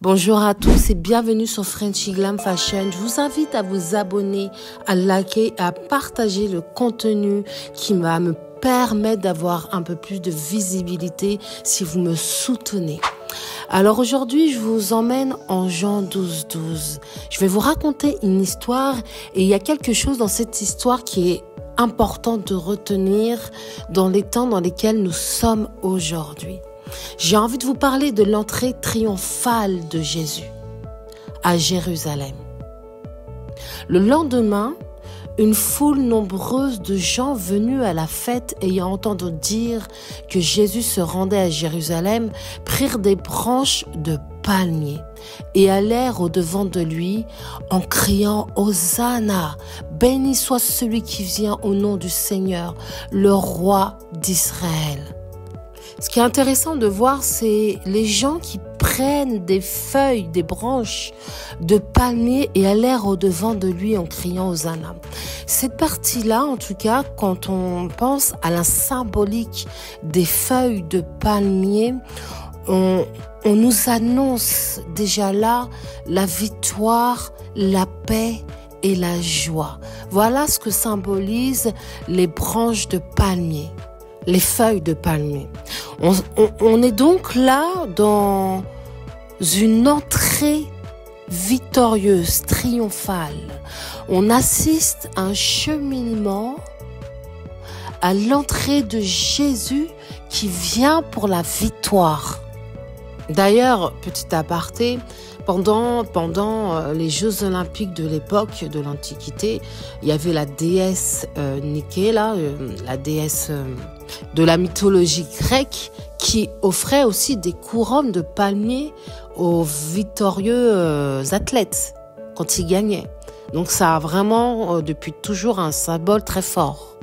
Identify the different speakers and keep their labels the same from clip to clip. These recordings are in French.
Speaker 1: Bonjour à tous et bienvenue sur Frenchy Glam Fashion. Je vous invite à vous abonner, à liker, à partager le contenu qui va me permettre d'avoir un peu plus de visibilité si vous me soutenez. Alors aujourd'hui, je vous emmène en Jean 12:12. Je vais vous raconter une histoire et il y a quelque chose dans cette histoire qui est important de retenir dans les temps dans lesquels nous sommes aujourd'hui. J'ai envie de vous parler de l'entrée triomphale de Jésus à Jérusalem. Le lendemain, une foule nombreuse de gens venus à la fête ayant entendu dire que Jésus se rendait à Jérusalem prirent des branches de palmiers et allèrent au-devant de lui en criant « Hosanna ! Béni soit celui qui vient au nom du Seigneur, le roi d'Israël !» Ce qui est intéressant de voir, c'est les gens qui prennent des feuilles, des branches de palmier et allèrent au-devant de lui en criant Hosanna. Cette partie-là, en tout cas, quand on pense à la symbolique des feuilles de palmier, on nous annonce déjà là la victoire, la paix et la joie. Voilà ce que symbolisent les branches de palmier, les feuilles de palmier. On est donc là dans une entrée victorieuse, triomphale. On assiste à un cheminement à l'entrée de Jésus qui vient pour la victoire. D'ailleurs, petit aparté, pendant les Jeux Olympiques de l'époque de l'Antiquité, il y avait la déesse Nike, la déesse de la mythologie grecque, qui offrait aussi des couronnes de palmiers aux victorieux athlètes quand ils gagnaient. Donc ça a vraiment depuis toujours un symbole très fort.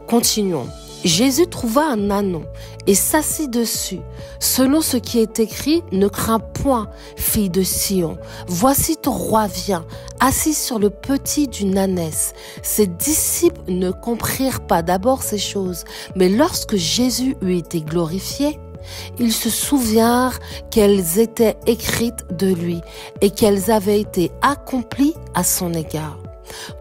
Speaker 1: Continuons. Jésus trouva un ânon et s'assit dessus. Selon ce qui est écrit, ne crains point, fille de Sion. Voici ton roi vient, assis sur le petit d'une ânesse. Ses disciples ne comprirent pas d'abord ces choses, mais lorsque Jésus eut été glorifié, ils se souvinrent qu'elles étaient écrites de lui et qu'elles avaient été accomplies à son égard.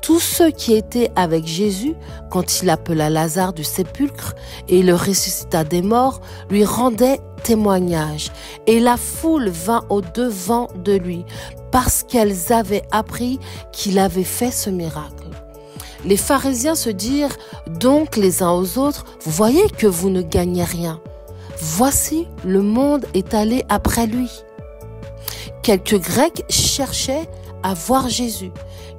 Speaker 1: Tous ceux qui étaient avec Jésus, quand il appela Lazare du sépulcre et le ressuscita des morts, lui rendaient témoignage. Et la foule vint au-devant de lui, parce qu'elles avaient appris qu'il avait fait ce miracle. Les pharisiens se dirent donc les uns aux autres, « Vous voyez que vous ne gagnez rien. Voici, le monde est allé après lui. » Quelques Grecs cherchaient à voir Jésus.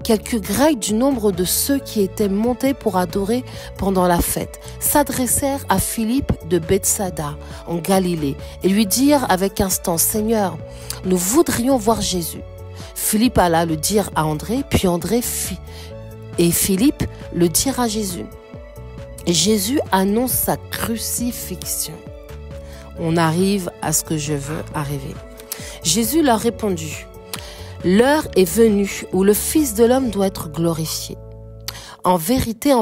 Speaker 1: Quelques Grecs du nombre de ceux qui étaient montés pour adorer pendant la fête s'adressèrent à Philippe de Bethsaïda en Galilée et lui dirent avec instance, « Seigneur, nous voudrions voir Jésus. » Philippe alla le dire à André, puis André fit et Philippe le dirent à Jésus. Jésus annonce sa crucifixion. On arrive à ce que je veux arriver. Jésus leur répondit, « L'heure est venue où le Fils de l'homme doit être glorifié. En vérité,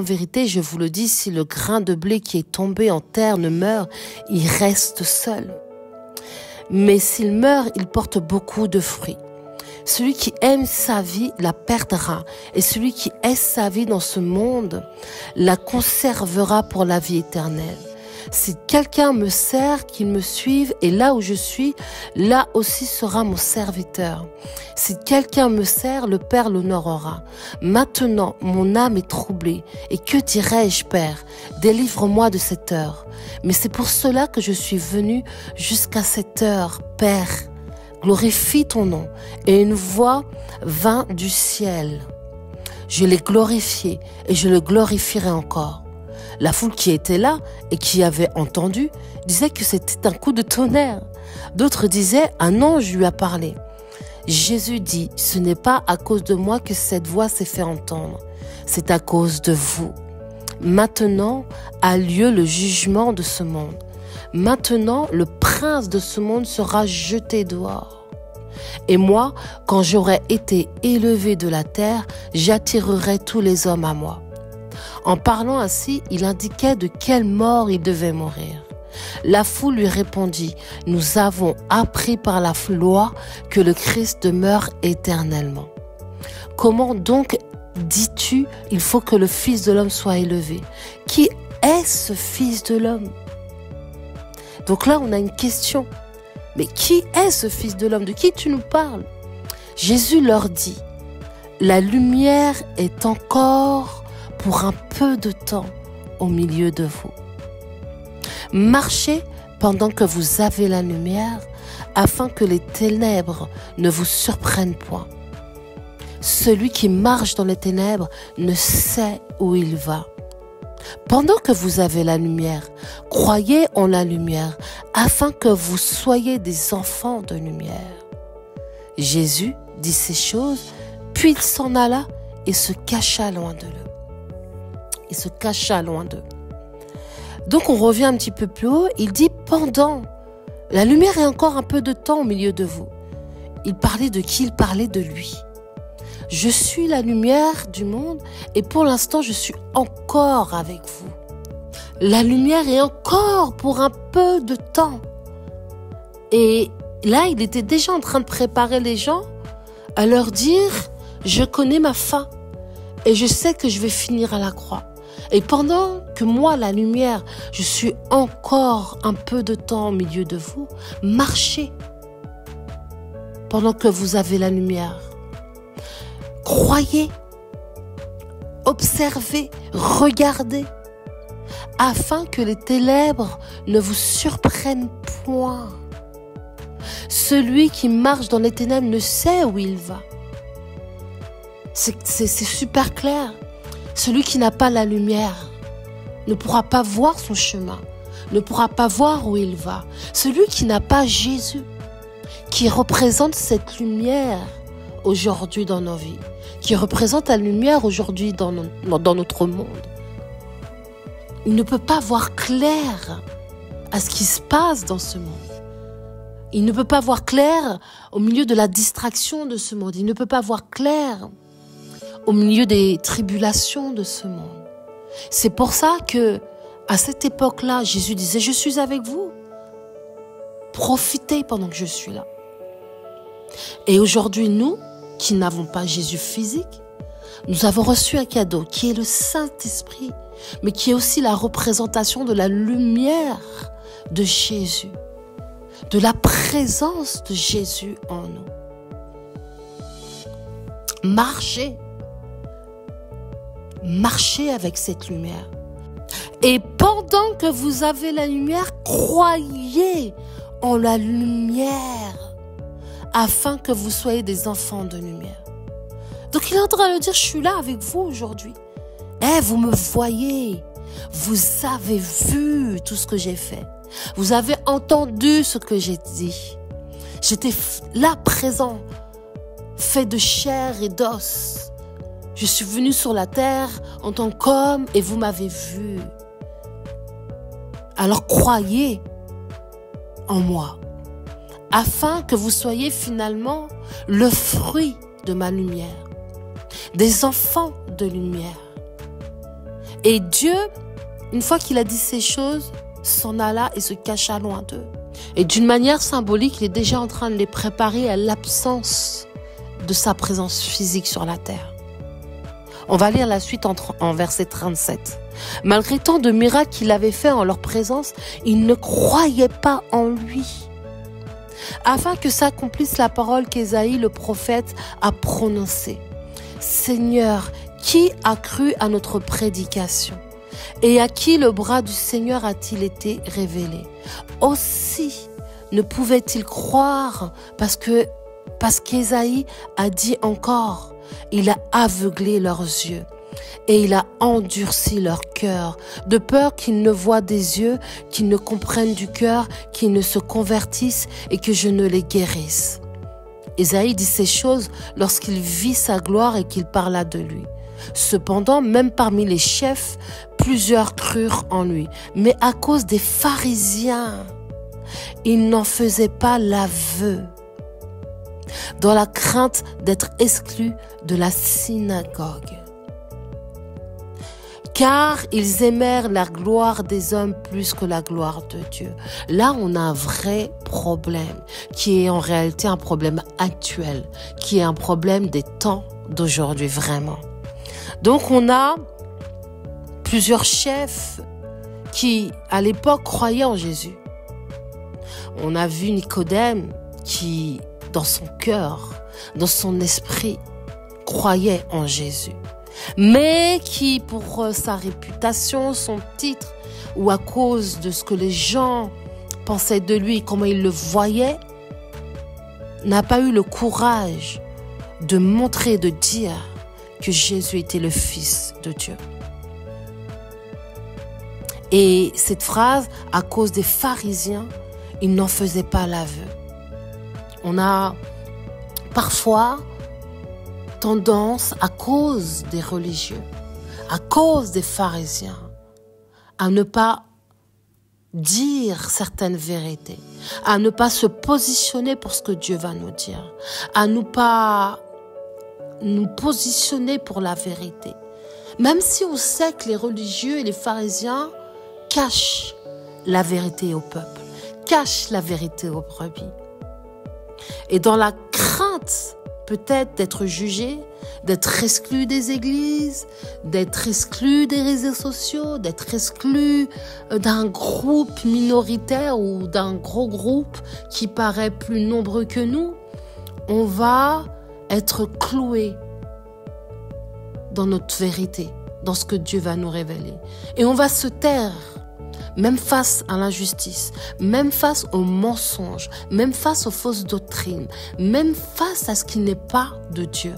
Speaker 1: je vous le dis, si le grain de blé qui est tombé en terre ne meurt, il reste seul. Mais s'il meurt, il porte beaucoup de fruits. Celui qui aime sa vie la perdra, et celui qui hait sa vie dans ce monde la conservera pour la vie éternelle. Si quelqu'un me sert, qu'il me suive, et là où je suis, là aussi sera mon serviteur. Si quelqu'un me sert, le Père l'honorera. Maintenant, mon âme est troublée, et que dirai-je, Père? Délivre-moi de cette heure. Mais c'est pour cela que je suis venu jusqu'à cette heure, Père. Glorifie ton nom. Et une voix vint du ciel. Je l'ai glorifié, et je le glorifierai encore. La foule qui était là et qui avait entendu disait que c'était un coup de tonnerre. D'autres disaient « Un ange lui a parlé ». Jésus dit « Ce n'est pas à cause de moi que cette voix s'est fait entendre, c'est à cause de vous. Maintenant a lieu le jugement de ce monde. Maintenant, le prince de ce monde sera jeté dehors. Et moi, quand j'aurai été élevé de la terre, j'attirerai tous les hommes à moi. » En parlant ainsi, il indiquait de quelle mort il devait mourir. La foule lui répondit, « Nous avons appris par la loi que le Christ demeure éternellement. Comment donc dis-tu, il faut que le Fils de l'homme soit élevé? Qui est ce Fils de l'homme » Donc là, on a une question. Mais qui est ce Fils de l'homme? De qui tu nous parles? Jésus leur dit, « La lumière est encore pour un peu de temps au milieu de vous. Marchez pendant que vous avez la lumière, afin que les ténèbres ne vous surprennent point. Celui qui marche dans les ténèbres ne sait où il va. Pendant que vous avez la lumière, croyez en la lumière, afin que vous soyez des enfants de lumière. » Jésus dit ces choses, puis il s'en alla et se cacha loin d'eux. Il se cacha loin d'eux. Donc on revient un petit peu plus haut, il dit « Pendant, la lumière est encore un peu de temps au milieu de vous. » Il parlait de qui? Il parlait de lui. « Je suis la lumière du monde et pour l'instant je suis encore avec vous. » La lumière est encore pour un peu de temps. Et là, il était déjà en train de préparer les gens à leur dire « Je connais ma fin et je sais que je vais finir à la croix. » Et pendant que moi, la lumière, je suis encore un peu de temps au milieu de vous, marchez pendant que vous avez la lumière. Croyez, observez, regardez, afin que les ténèbres ne vous surprennent point. Celui qui marche dans les ténèbres ne sait où il va. C'est super clair. Celui qui n'a pas la lumière ne pourra pas voir son chemin, ne pourra pas voir où il va. Celui qui n'a pas Jésus, qui représente cette lumière aujourd'hui dans nos vies, qui représente la lumière aujourd'hui dans notre monde, il ne peut pas voir clair à ce qui se passe dans ce monde. Il ne peut pas voir clair au milieu de la distraction de ce monde. Il ne peut pas voir clair au milieu des tribulations de ce monde. C'est pour ça que, à cette époque-là, Jésus disait, « Je suis avec vous. Profitez pendant que je suis là. » Et aujourd'hui, nous, qui n'avons pas Jésus physique, nous avons reçu un cadeau qui est le Saint-Esprit, mais qui est aussi la représentation de la lumière de Jésus, de la présence de Jésus en nous. Marchez avec cette lumière. Et pendant que vous avez la lumière, croyez en la lumière, afin que vous soyez des enfants de lumière. Donc il est en train de dire, je suis là avec vous aujourd'hui. Vous me voyez, vous avez vu tout ce que j'ai fait. Vous avez entendu ce que j'ai dit. J'étais là présent, fait de chair et d'os. Je suis venu sur la terre en tant qu'homme et vous m'avez vu. Alors croyez en moi, afin que vous soyez finalement le fruit de ma lumière, des enfants de lumière. Et Dieu, une fois qu'il a dit ces choses, s'en alla et se cacha loin d'eux. Et d'une manière symbolique, il est déjà en train de les préparer à l'absence de sa présence physique sur la terre. On va lire la suite en verset 37. Malgré tant de miracles qu'il avait fait en leur présence, ils ne croyaient pas en lui. Afin que s'accomplisse la parole qu'Ésaïe le prophète a prononcée. Seigneur, qui a cru à notre prédication? Et à qui le bras du Seigneur a-t-il été révélé? Aussi ne pouvait-il croire parce qu'Ésaïe a dit encore, il a aveuglé leurs yeux et il a endurci leur cœur, de peur qu'ils ne voient des yeux, qu'ils ne comprennent du cœur, qu'ils ne se convertissent et que je ne les guérisse. Ésaïe dit ces choses lorsqu'il vit sa gloire et qu'il parla de lui. Cependant, même parmi les chefs, plusieurs crurent en lui. Mais à cause des pharisiens, ils n'en faisaient pas l'aveu, dans la crainte d'être exclus de la synagogue. car ils aimèrent la gloire des hommes plus que la gloire de Dieu. Là, on a un vrai problème, qui est en réalité un problème actuel, qui est un problème des temps d'aujourd'hui, vraiment. Donc, on a plusieurs chefs qui, à l'époque, croyaient en Jésus. On a vu Nicodème qui, dans son cœur, dans son esprit, croyait en Jésus. Mais qui, pour sa réputation, son titre, ou à cause de ce que les gens pensaient de lui, comment ils le voyaient, n'a pas eu le courage de montrer, de dire que Jésus était le Fils de Dieu. Et cette phrase, à cause des pharisiens, ils n'en faisaient pas l'aveu. On a parfois tendance, à cause des religieux, à cause des pharisiens, à ne pas dire certaines vérités, à ne pas se positionner pour ce que Dieu va nous dire, à ne pas nous positionner pour la vérité. Même si on sait que les religieux et les pharisiens cachent la vérité au peuple, cachent la vérité aux brebis. Et dans la crainte peut-être d'être jugé, d'être exclu des églises, d'être exclu des réseaux sociaux, d'être exclu d'un groupe minoritaire ou d'un gros groupe qui paraît plus nombreux que nous, on va être cloué dans notre vérité, dans ce que Dieu va nous révéler. Et on va se taire, même face à l'injustice, même face aux mensonges, même face aux fausses doctrines, même face à ce qui n'est pas de Dieu.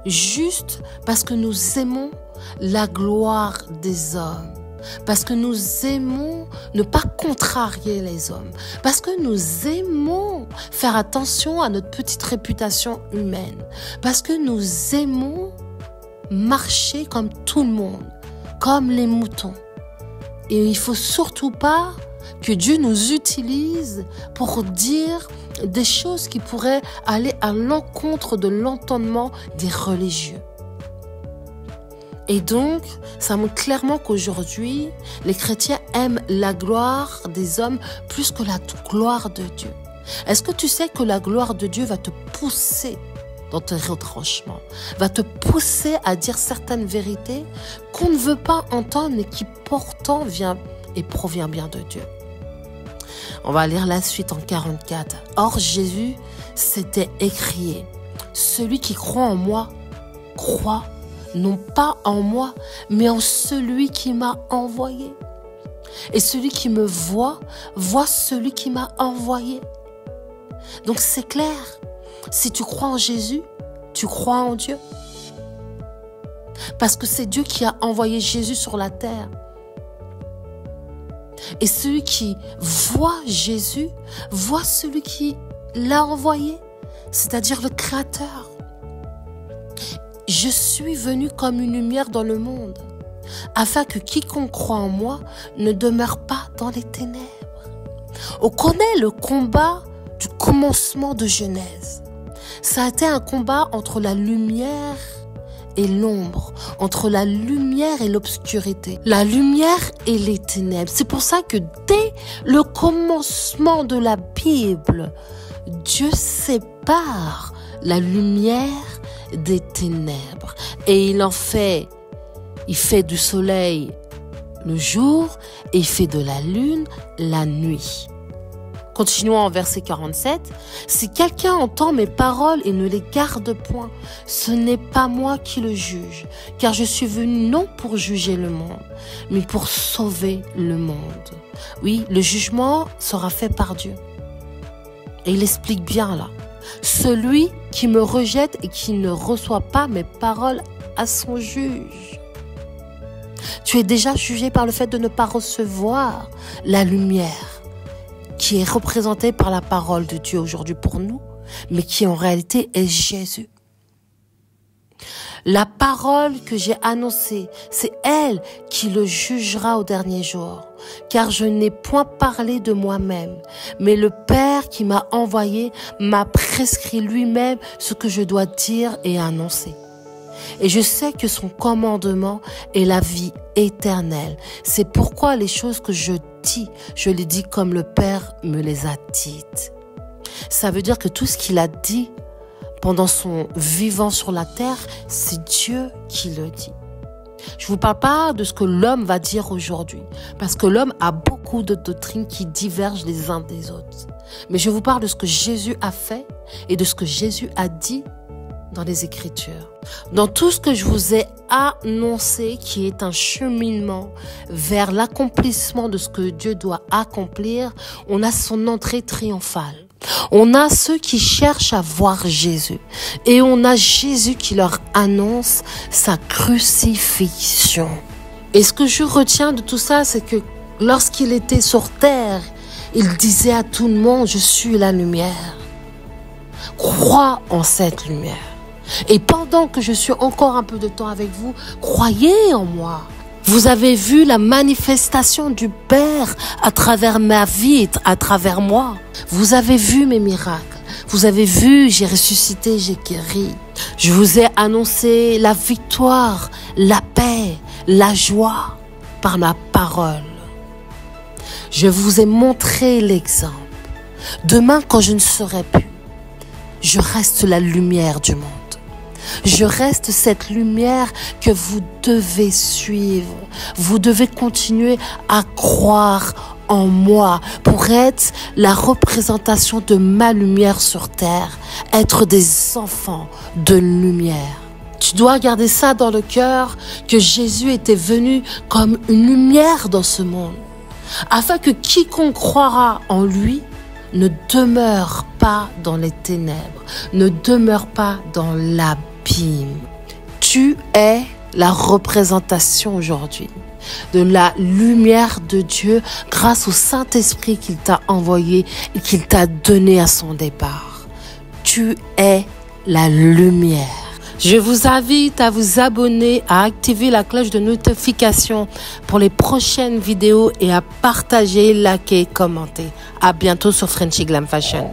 Speaker 1: Juste parce que nous aimons la gloire des hommes, parce que nous aimons ne pas contrarier les hommes, parce que nous aimons faire attention à notre petite réputation humaine, parce que nous aimons marcher comme tout le monde, comme les moutons. Et il ne faut surtout pas que Dieu nous utilise pour dire des choses qui pourraient aller à l'encontre de l'entendement des religieux. Et donc, ça montre clairement qu'aujourd'hui, les chrétiens aiment la gloire des hommes plus que la gloire de Dieu. Est-ce que tu sais que la gloire de Dieu va te pousser dans tes retranchements, va te pousser à dire certaines vérités qu'on ne veut pas entendre mais qui pourtant vient et provient bien de Dieu. On va lire la suite en 44. Or Jésus s'était écrié, celui qui croit en moi, croit non pas en moi, mais en celui qui m'a envoyé. Et celui qui me voit, voit celui qui m'a envoyé. Donc c'est clair. Si tu crois en Jésus, tu crois en Dieu. Parce que c'est Dieu qui a envoyé Jésus sur la terre. Et celui qui voit Jésus, voit celui qui l'a envoyé, c'est-à-dire le Créateur. Je suis venu comme une lumière dans le monde, afin que quiconque croit en moi ne demeure pas dans les ténèbres. On connaît le combat du commencement de Genèse. Ça a été un combat entre la lumière et l'ombre, entre la lumière et l'obscurité, la lumière et les ténèbres. C'est pour ça que dès le commencement de la Bible, Dieu sépare la lumière des ténèbres. Et il fait du soleil le jour et il fait de la lune la nuit. Continuons en verset 47. Si quelqu'un entend mes paroles et ne les garde point, ce n'est pas moi qui le juge, car je suis venu non pour juger le monde, mais pour sauver le monde. Oui, le jugement sera fait par Dieu. Et il explique bien là. Celui qui me rejette et qui ne reçoit pas mes paroles à son juge. Tu es déjà jugé par le fait de ne pas recevoir la lumière qui est représentée par la parole de Dieu aujourd'hui pour nous, mais qui en réalité est Jésus. La parole que j'ai annoncée, c'est elle qui le jugera au dernier jour, car je n'ai point parlé de moi-même, mais le Père qui m'a envoyé m'a prescrit lui-même ce que je dois dire et annoncer. Et je sais que son commandement est la vie éternelle. C'est pourquoi les choses que je dis, je les dis comme le Père me les a dites. Ça veut dire que tout ce qu'il a dit pendant son vivant sur la terre, c'est Dieu qui le dit. Je vous parle pas de ce que l'homme va dire aujourd'hui, parce que l'homme a beaucoup de doctrines qui divergent les uns des autres. Mais je vous parle de ce que Jésus a fait et de ce que Jésus a dit dans les Écritures. Dans tout ce que je vous ai annoncé, qui est un cheminement vers l'accomplissement de ce que Dieu doit accomplir, on a son entrée triomphale. On a ceux qui cherchent à voir Jésus et on a Jésus qui leur annonce sa crucifixion. Et ce que je retiens de tout ça, c'est que lorsqu'il était sur terre, il disait à tout le monde, je suis la lumière. Crois en cette lumière. Et pendant que je suis encore un peu de temps avec vous, croyez en moi. Vous avez vu la manifestation du Père à travers ma vie et à travers moi. Vous avez vu mes miracles. Vous avez vu, j'ai ressuscité, j'ai guéri. Je vous ai annoncé la victoire, la paix, la joie par ma parole. Je vous ai montré l'exemple. Demain, quand je ne serai plus, je reste la lumière du monde. Je reste cette lumière que vous devez suivre. Vous devez continuer à croire en moi pour être la représentation de ma lumière sur terre. Être des enfants de lumière. Tu dois garder ça dans le cœur, que Jésus était venu comme une lumière dans ce monde, afin que quiconque croira en lui ne demeure pas dans les ténèbres, ne demeure pas dans l'abîme. Tu es la représentation aujourd'hui de la lumière de Dieu grâce au Saint-Esprit qu'il t'a envoyé et qu'il t'a donné à son départ. Tu es la lumière. Je vous invite à vous abonner, à activer la cloche de notification pour les prochaines vidéos et à partager, liker, commenter. À bientôt sur Frenchy Glam Fashion.